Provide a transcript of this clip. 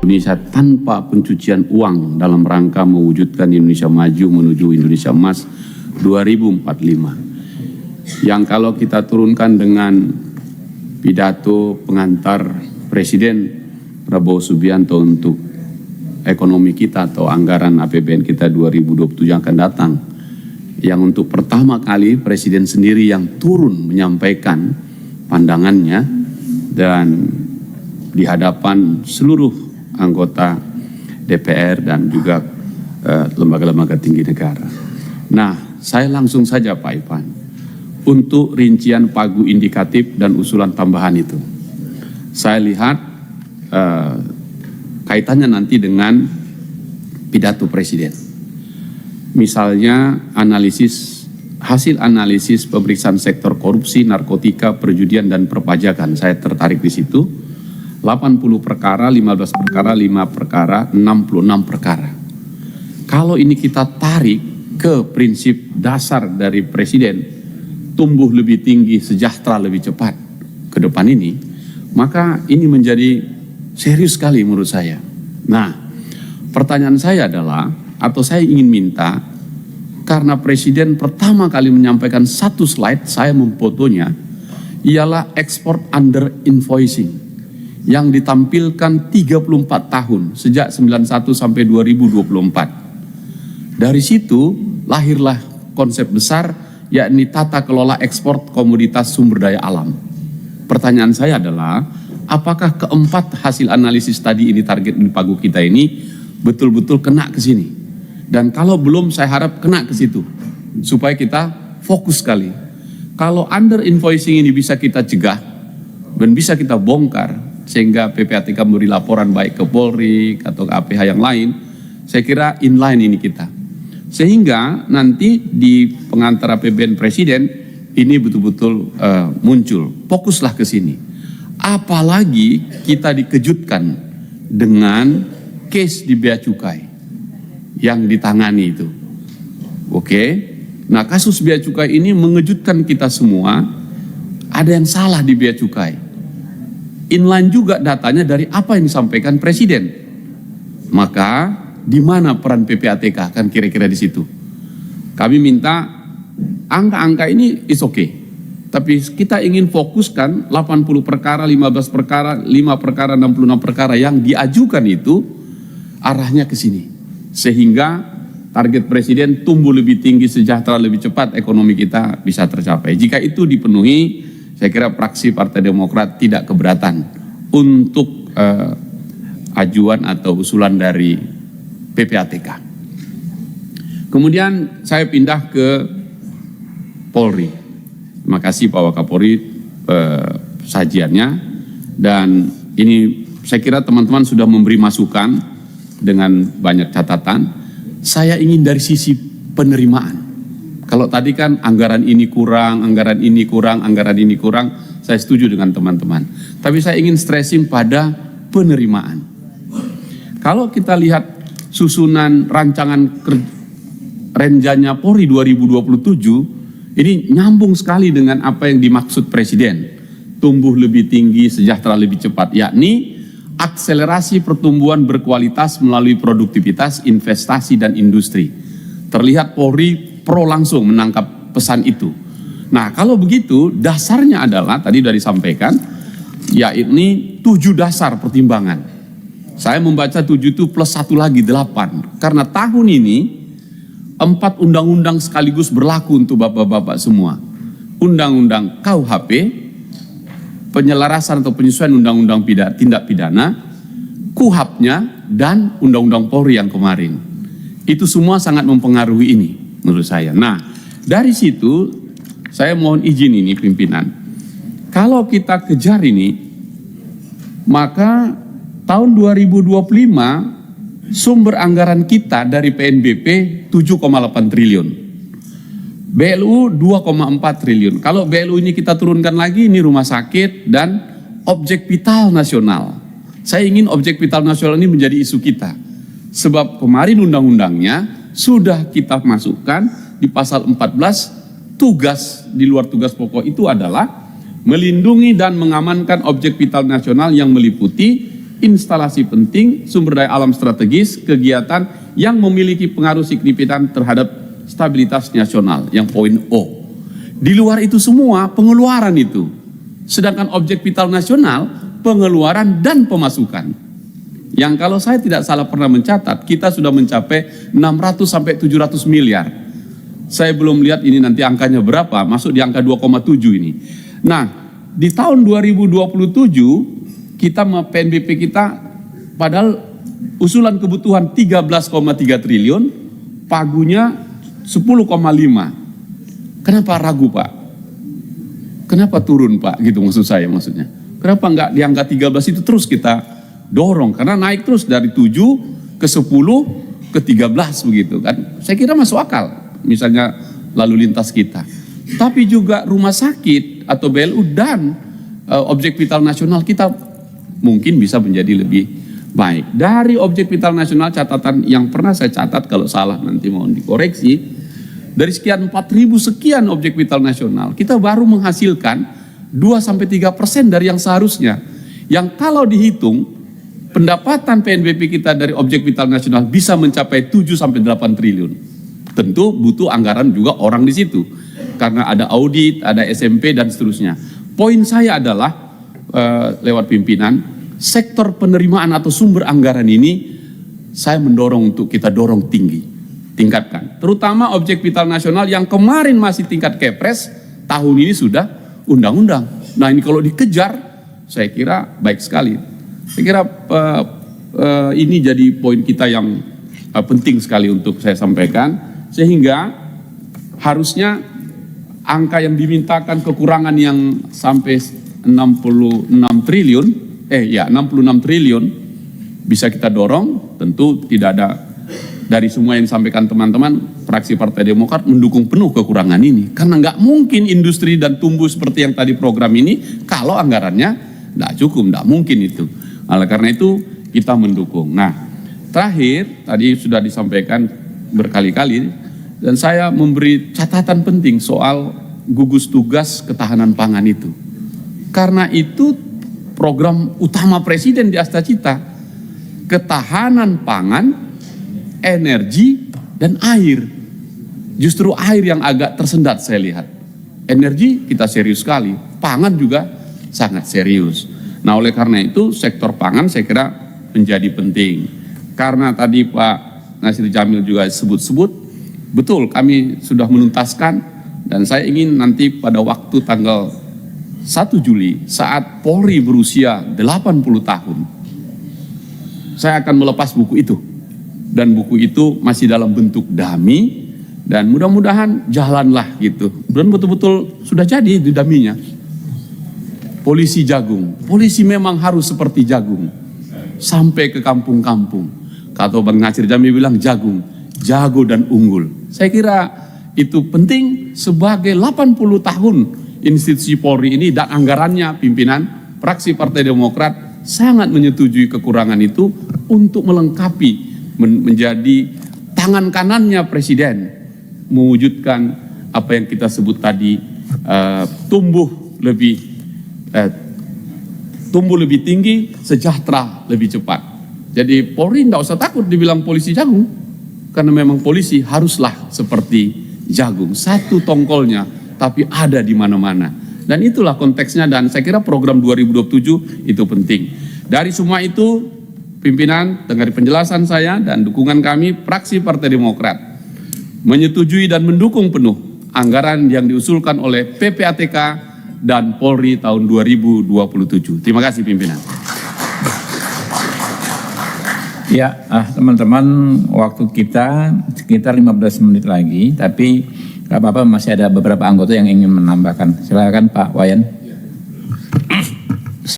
Indonesia tanpa pencucian uang dalam rangka mewujudkan Indonesia maju menuju Indonesia Emas 2045. Yang kalau kita turunkan dengan pidato pengantar Presiden Prabowo Subianto untuk ekonomi kita atau anggaran APBN kita 2027 yang akan datang, yang untuk pertama kali Presiden sendiri yang turun menyampaikan pandangannya dan di hadapan seluruh anggota DPR dan juga lembaga-lembaga tinggi negara. Nah, saya langsung saja Pak Ivan untuk rincian pagu indikatif dan usulan tambahan itu. Saya lihat kaitannya nanti dengan pidato Presiden. Misalnya hasil analisis pemeriksaan sektor korupsi, narkotika, perjudian dan perpajakan. Saya tertarik di situ. 80 perkara, 15 perkara, 5 perkara, 66 perkara. Kalau ini kita tarik ke prinsip dasar dari Presiden, tumbuh lebih tinggi, sejahtera lebih cepat ke depan ini, maka ini menjadi serius sekali menurut saya. Nah, pertanyaan saya adalah, atau saya ingin minta, karena Presiden pertama kali menyampaikan satu slide, saya memfotonya, ialah export under invoicing yang ditampilkan 34 tahun sejak 91 sampai 2024. Dari situ lahirlah konsep besar yakni tata kelola ekspor komoditas sumber daya alam. Pertanyaan saya adalah, apakah keempat hasil analisis tadi ini target di pagu kita ini betul-betul kena ke sini? Dan kalau belum, saya harap kena ke situ supaya kita fokus sekali. Kalau under invoicing ini bisa kita cegah dan bisa kita bongkar sehingga PPATK memberi laporan baik ke Polri atau ke APH yang lain, saya kira inline ini kita. Sehingga nanti di pengantar APBN Presiden ini betul-betul muncul. Fokuslah ke sini. Apalagi kita dikejutkan dengan case di Bea Cukai yang ditangani itu. Oke. Nah, kasus Bea Cukai ini mengejutkan kita semua. Ada yang salah di Bea Cukai. Inline juga datanya dari apa yang disampaikan Presiden. Maka di mana peran PPATK kan kira-kira di situ. Kami minta angka-angka ini is okay. Tapi kita ingin fokuskan 80 perkara, 15 perkara, 5 perkara, 66 perkara yang diajukan itu arahnya ke sini. Sehingga target Presiden tumbuh lebih tinggi, sejahtera lebih cepat, ekonomi kita bisa tercapai. Jika itu dipenuhi, saya kira fraksi Partai Demokrat tidak keberatan untuk ajuan atau usulan dari PPATK. Kemudian saya pindah ke Polri. Terima kasih Pak Wakapolri sajiannya, dan ini saya kira teman-teman sudah memberi masukan dengan banyak catatan. Saya ingin dari sisi penerimaan. Kalau tadi kan anggaran ini kurang, anggaran ini kurang, anggaran ini kurang, saya setuju dengan teman-teman. Tapi saya ingin stressing pada penerimaan. Kalau kita lihat susunan rancangan renjanya Polri 2027, ini nyambung sekali dengan apa yang dimaksud Presiden. Tumbuh lebih tinggi, sejahtera lebih cepat, yakni akselerasi pertumbuhan berkualitas melalui produktivitas, investasi, dan industri. Terlihat Polri pro langsung menangkap pesan itu. Nah, kalau begitu dasarnya adalah tadi sudah disampaikan, yakni 7 dasar pertimbangan. Saya membaca 7 itu plus 1 lagi 8. Karena tahun ini 4 undang-undang sekaligus berlaku untuk bapak-bapak semua. Undang-undang KUHP, penyelarasan atau penyesuaian undang-undang tindak pidana, KUHAP-nya, dan undang-undang Polri yang kemarin. Itu semua sangat mempengaruhi ini menurut saya. Nah, dari situ saya mohon izin ini pimpinan. Kalau kita kejar ini, maka tahun 2025 sumber anggaran kita dari PNBP 7,8 triliun. BLU 2,4 triliun. Kalau BLU ini kita turunkan lagi, ini rumah sakit dan objek vital nasional. Saya ingin objek vital nasional ini menjadi isu kita. Sebab kemarin undang-undangnya sudah kita masukkan di pasal 14, tugas di luar tugas pokok itu adalah melindungi dan mengamankan objek vital nasional yang meliputi instalasi penting, sumber daya alam strategis, kegiatan yang memiliki pengaruh signifikan terhadap stabilitas nasional, yang poin O. Di luar itu semua pengeluaran itu. Sedangkan objek vital nasional, pengeluaran dan pemasukan. Yang kalau saya tidak salah pernah mencatat, kita sudah mencapai 600 sampai 700 miliar. Saya belum lihat ini nanti angkanya berapa, masuk di angka 2,7 ini. Nah, di tahun 2027 kita PNBP kita padahal usulan kebutuhan 13,3 triliun, pagunya 10,5. Kenapa ragu, Pak? Kenapa turun, Pak? Gitu maksud saya maksudnya. Kenapa enggak di angka 13 itu terus kita dorong? Karena naik terus dari 7 ke 10 ke 13 begitu kan. Saya kira masuk akal misalnya lalu lintas kita. Tapi juga rumah sakit atau BLU dan objek vital nasional kita mungkin bisa menjadi lebih baik. Dari objek vital nasional, catatan yang pernah saya catat, kalau salah nanti mohon dikoreksi, dari sekian 4.000 sekian objek vital nasional, kita baru menghasilkan 2-3% dari yang seharusnya. Yang kalau dihitung, pendapatan PNBP kita dari objek vital nasional bisa mencapai 7-8 triliun. Tentu butuh anggaran juga orang di situ. Karena ada audit, ada SMP dan seterusnya. Poin saya adalah, lewat pimpinan, sektor penerimaan atau sumber anggaran ini, saya mendorong untuk kita dorong tinggi. Tingkatkan, terutama objek vital nasional yang kemarin masih tingkat Kepres, tahun ini sudah undang-undang. Nah ini kalau dikejar, saya kira baik sekali. Saya kira ini jadi poin kita yang penting sekali untuk saya sampaikan, sehingga harusnya angka yang dimintakan kekurangan yang sampai 66 triliun, 66 triliun bisa kita dorong. Tentu tidak ada, dari semua yang disampaikan teman-teman, fraksi Partai Demokrat mendukung penuh kekurangan ini. Karena nggak mungkin industri dan tumbuh seperti yang tadi program ini kalau anggarannya nggak cukup, nggak mungkin itu. Oleh karena itu kita mendukung. Nah, terakhir tadi sudah disampaikan berkali-kali dan saya memberi catatan penting soal gugus tugas ketahanan pangan itu. Karena itu program utama Presiden di Astacita, ketahanan pangan, energi, dan air. Justru air yang agak tersendat saya lihat. Energi kita serius sekali, pangan juga sangat serius. Nah oleh karena itu sektor pangan saya kira menjadi penting. Karena tadi Pak Nasir Jamil juga sebut-sebut, betul kami sudah menuntaskan dan saya ingin nanti pada waktu tanggal 1 Juli saat Polri berusia 80 tahun, saya akan melepas buku itu. Dan buku itu masih dalam bentuk dummy dan mudah-mudahan jalanlah gitu. Dan betul-betul sudah jadi di dummy-nya. Polisi jagung. Polisi memang harus seperti jagung. Sampai ke kampung-kampung. Kata Bang Nasir Jamil bilang jagung, jago dan unggul. Saya kira itu penting sebagai 80 tahun institusi Polri ini dan anggarannya pimpinan fraksi Partai Demokrat sangat menyetujui kekurangan itu untuk melengkapi menjadi tangan kanannya Presiden mewujudkan apa yang kita sebut tadi tumbuh lebih tinggi, sejahtera lebih cepat. Jadi Polri tidak usah takut dibilang polisi jagung, karena memang polisi haruslah seperti jagung, satu tongkolnya tapi ada di mana-mana. Dan itulah konteksnya dan saya kira program 2027 itu penting. Dari semua itu pimpinan, dengar penjelasan saya dan dukungan kami, fraksi Partai Demokrat menyetujui dan mendukung penuh anggaran yang diusulkan oleh PPATK dan Polri tahun 2027. Terima kasih pimpinan. Ya, teman-teman, waktu kita sekitar 15 menit lagi, tapi nggak apa-apa, masih ada beberapa anggota yang ingin menambahkan. Silakan Pak Wayan.